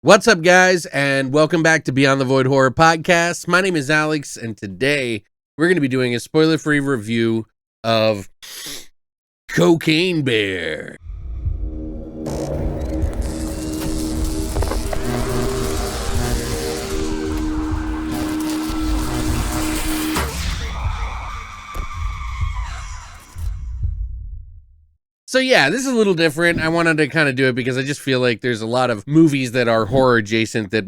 What's up, guys, and welcome back to Beyond the Void Horror Podcast. My name is Alex, and today we're going to be doing a spoiler-free review of Cocaine Bear. So yeah, this is a little different. I wanted to kind of do it because I just feel like there's a lot of movies that are horror adjacent that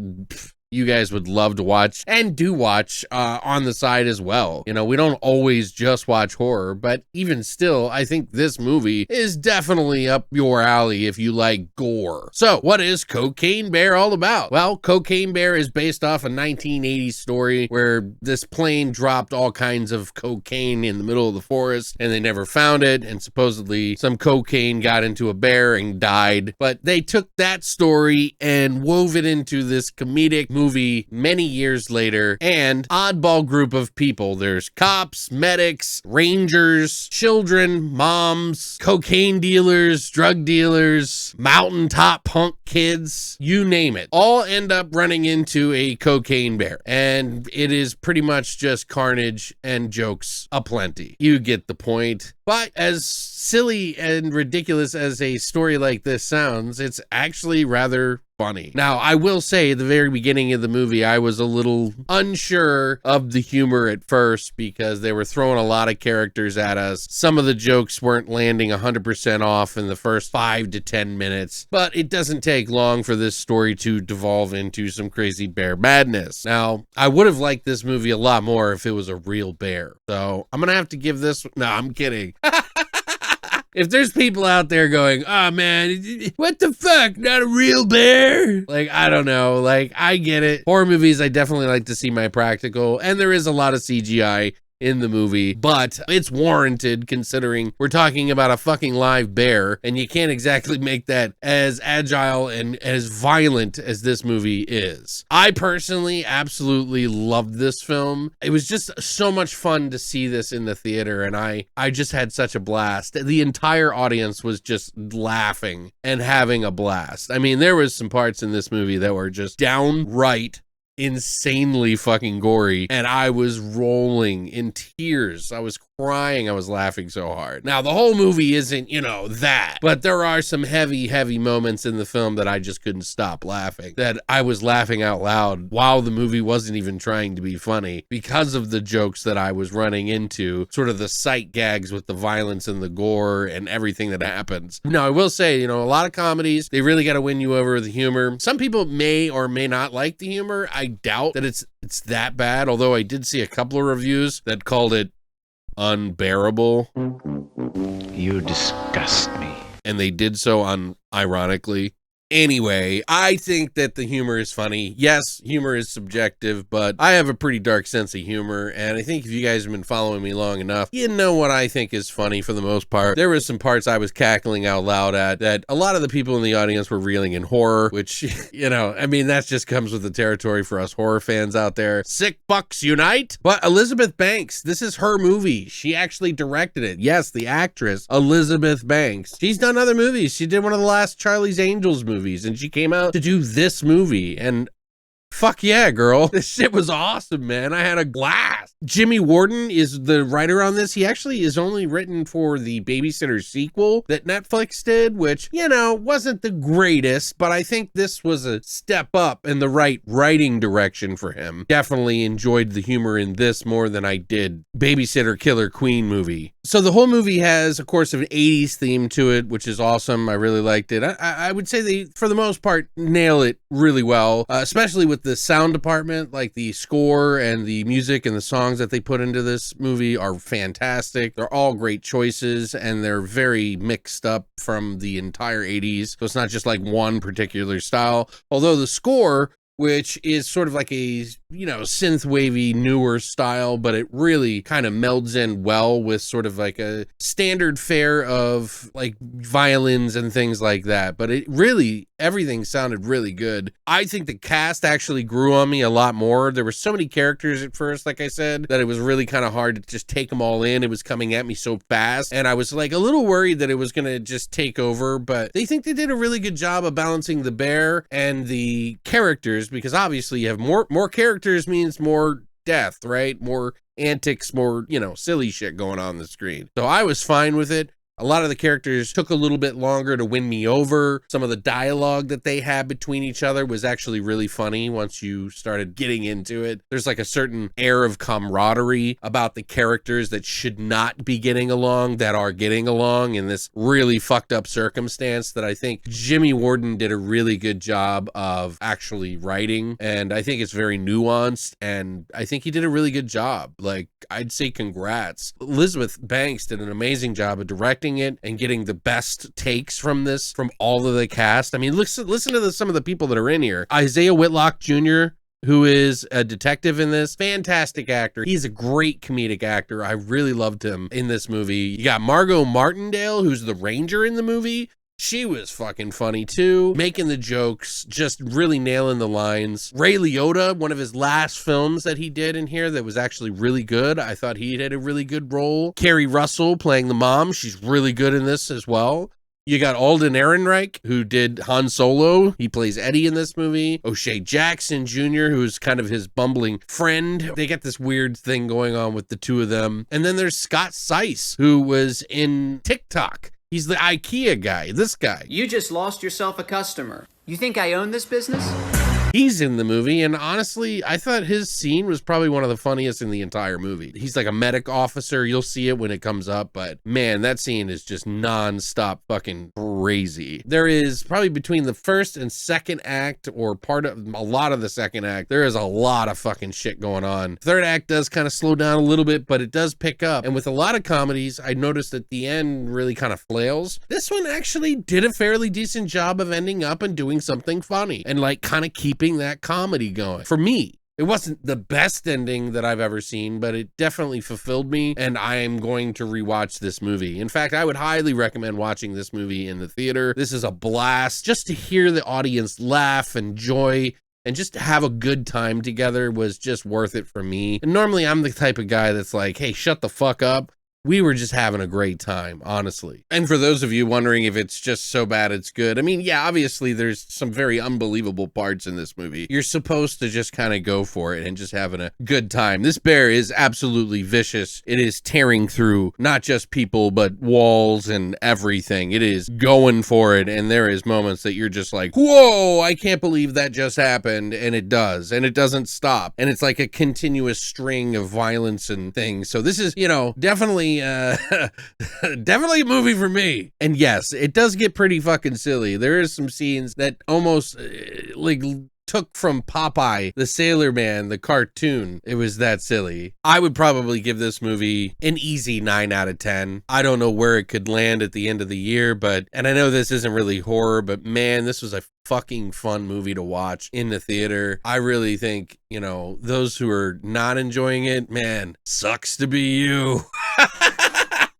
you guys would love to watch and do watch on the side as well. You know, we don't always just watch horror, but even still, I think this movie is definitely up your alley if you like gore. So what is Cocaine Bear all about? Well, Cocaine Bear is based off a 1980s story where this plane dropped all kinds of cocaine in the middle of the forest and they never found it, and supposedly some cocaine got into a bear and died. But they took that story and wove it into this comedic movie many years later, and oddball group of people. There's cops, medics, rangers, children, moms, cocaine dealers, drug dealers, mountaintop punk kids, you name it, all end up running into a cocaine bear, and it is pretty much just carnage and jokes aplenty. You get the point. But as silly and ridiculous as a story like this sounds, it's actually rather funny. Now, I will say at the very beginning of the movie, I was a little unsure of the humor at first because they were throwing a lot of characters at us. Some of the jokes weren't landing 100% off in the first 5 to 10 minutes, but it doesn't take long for this story to devolve into some crazy bear madness. Now, I would have liked this movie a lot more if it was a real bear. So I'm gonna have to give this, no, I'm kidding. If there's people out there going, oh man, what the fuck, not a real bear? Like, I don't know, like, I get it. Horror movies, I definitely like to see my practical, and there is a lot of CGI in the movie, but it's warranted considering we're talking about a fucking live bear, and you can't exactly make that as agile and as violent as this movie is. I personally absolutely loved this film. It was just so much fun to see this in the theater, and I just had such a blast. The entire audience was just laughing and having a blast. I mean, there was some parts in this movie that were just downright insanely fucking gory, and I was rolling in tears. I was crying. I was laughing so hard. Now, the whole movie isn't, you know, that, but there are some heavy moments in the film that I just couldn't stop laughing, that I was laughing out loud while the movie wasn't even trying to be funny because of the jokes that I was running into, sort of the sight gags with the violence and the gore and everything that happens. Now, I will say, you know, a lot of comedies, they really got to win you over with the humor. Some people may or may not like the humor. I doubt that it's that bad, although I did see a couple of reviews that called it unbearable. You disgust me. And they did so unironically. Anyway, I think that the humor is funny. Yes, humor is subjective, but I have a pretty dark sense of humor, and I think if you guys have been following me long enough, you know what I think is funny for the most part. There was some parts I was cackling out loud at that a lot of the people in the audience were reeling in horror, which, you know, I mean, that just comes with the territory for us horror fans out there. Sick fucks unite! But Elizabeth Banks, this is her movie. She actually directed it. Yes, the actress, Elizabeth Banks. She's done other movies. She did one of the last Charlie's Angels movies, and she came out to do this movie, and fuck yeah, girl. This shit was awesome, man. I had a blast. Jimmy Warden is the writer on this. He actually is only written for the Babysitter sequel that Netflix did, which, you know, wasn't the greatest, but I think this was a step up in the right writing direction for him. Definitely enjoyed the humor in this more than I did Babysitter Killer Queen movie. So the whole movie has, of course, an 80s theme to it, which is awesome. I really liked it. I would say they, for the most part, nail it really well, especially with the sound department. Like the score and the music and the songs that they put into this movie are fantastic. They're all great choices, and they're very mixed up from the entire 80s. So it's not just like one particular style. Although the score, which is sort of like a you know, synth wavy, newer style, but it really kind of melds in well with sort of like a standard fare of like violins and things like that. But it really, everything sounded really good. I think the cast actually grew on me a lot more. There were so many characters at first, like I said, that it was really kind of hard to just take them all in. It was coming at me so fast, and I was like a little worried that it was going to just take over, but they think they did a really good job of balancing the bear and the characters, because obviously you have more characters means more death, right? More antics, more, you know, silly shit going on the screen. So I was fine with it. A lot of the characters took a little bit longer to win me over. Some of the dialogue that they had between each other was actually really funny once you started getting into it. There's like a certain air of camaraderie about the characters that should not be getting along that are getting along in this really fucked up circumstance that I think Jimmy Warden did a really good job of actually writing. And I think it's very nuanced, and I think he did a really good job. Like, I'd say congrats. Elizabeth Banks did an amazing job of directing it and getting the best takes from this, from all of the cast. I mean, listen to some of the people that are in here. Isaiah Whitlock Jr., who is a detective in this, fantastic actor. He's a great comedic actor. I really loved him in this movie. You got Margot Martindale, who's the ranger in the movie. She was fucking funny too, making the jokes, just really nailing the lines. Ray Liotta, one of his last films that he did in here that was actually really good. I thought he did a really good role. Carrie Russell playing the mom. She's really good in this as well. You got Alden Ehrenreich, who did Han Solo. He plays Eddie in this movie. O'Shea Jackson Jr., who's kind of his bumbling friend. They got this weird thing going on with the two of them. And then there's Scott Seiss, who was in TikTok. He's the IKEA guy, this guy. You just lost yourself a customer. You think I own this business? He's in the movie, and honestly, I thought his scene was probably one of the funniest in the entire movie. He's like a medic officer. You'll see it when it comes up, but man, that scene is just non-stop fucking crazy. There is probably between the first and second act, or part of a lot of the second act, there is a lot of fucking shit going on. Third act does kind of slow down a little bit, but it does pick up. And with a lot of comedies, I noticed that the end really kind of flails. This one actually did a fairly decent job of ending up and doing something funny and like kind of keeping that comedy going. For me, it wasn't the best ending that I've ever seen, but it definitely fulfilled me, and I am going to rewatch this movie. In fact, I would highly recommend watching this movie in the theater. This is a blast. Just to hear the audience laugh and joy and just to have a good time together was just worth it for me. And normally I'm the type of guy that's like, hey, shut the fuck up. We were just having a great time, honestly. And for those of you wondering if it's just so bad it's good, I mean, yeah, obviously there's some very unbelievable parts in this movie. You're supposed to just kind of go for it and just having a good time. This bear is absolutely vicious. It is tearing through not just people, but walls and everything. It is going for it, and there is moments that you're just like, whoa, I can't believe that just happened, and it does, and it doesn't stop. And it's like a continuous string of violence and things. So this is, you know, definitely definitely a movie for me. And yes, it does get pretty fucking silly. There is some scenes that almost like took from Popeye the Sailor Man, the cartoon. It was that silly. I would probably give this movie an easy 9 out of 10. I don't know where it could land at the end of the year, and I know this isn't really horror, but man, this was a fucking fun movie to watch in the theater. I really think, you know, those who are not enjoying it, man, sucks to be you.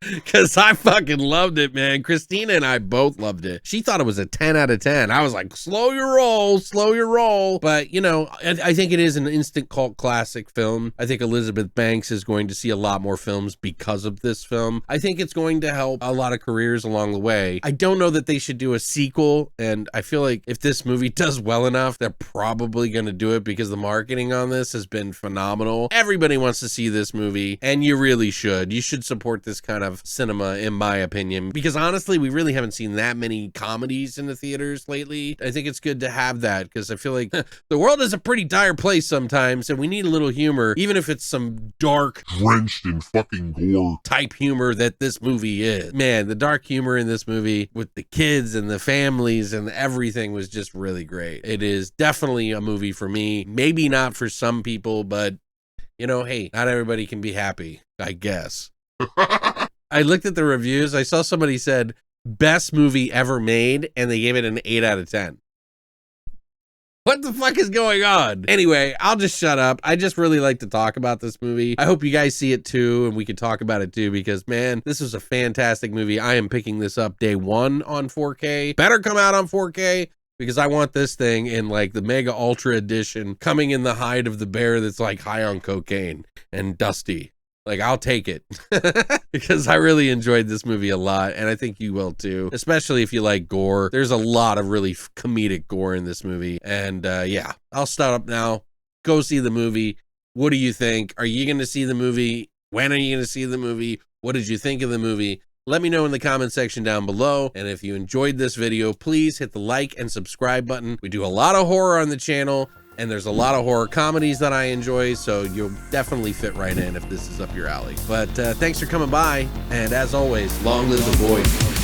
Because I fucking loved it, man. Christina and I both loved it. She thought it was a 10 out of 10. I was like, slow your roll, slow your roll. But, you know, I think it is an instant cult classic film. I think Elizabeth Banks is going to see a lot more films because of this film. I think it's going to help a lot of careers along the way. I don't know that they should do a sequel, and I feel like if this movie does well enough, they're probably going to do it because the marketing on this has been phenomenal. Everybody wants to see this movie, and you really should. You should support this kind of cinema, in my opinion, because honestly, we really haven't seen that many comedies in the theaters lately. I think it's good to have that because I feel like the world is a pretty dire place sometimes, and we need a little humor, even if it's some dark, drenched in fucking gore type humor that this movie is. Man, the dark humor in this movie with the kids and the families and everything was just really great. It is definitely a movie for me. Maybe not for some people, but you know, hey, not everybody can be happy, I guess. I looked at the reviews. I saw somebody said best movie ever made, and they gave it an 8 out of 10. What the fuck is going on? Anyway, I'll just shut up. I just really like to talk about this movie. I hope you guys see it too, and we can talk about it too, because man, this was a fantastic movie. I am picking this up day one on 4K. Better come out on 4K, because I want this thing in like the mega ultra edition, coming in the hide of the bear that's like high on cocaine and dusty. Like, I'll take it because I really enjoyed this movie a lot, and I think you will too, especially if you like gore. There's a lot of really comedic gore in this movie, and yeah, I'll start up now. Go see the movie. What do you think? Are you going to see the movie? When are you going to see the movie? What did you think of the movie? Let me know in the comment section down below, and if you enjoyed this video, please hit the like and subscribe button. We do a lot of horror on the channel, and there's a lot of horror comedies that I enjoy, so you'll definitely fit right in if this is up your alley. But thanks for coming by, and as always, long live the boys.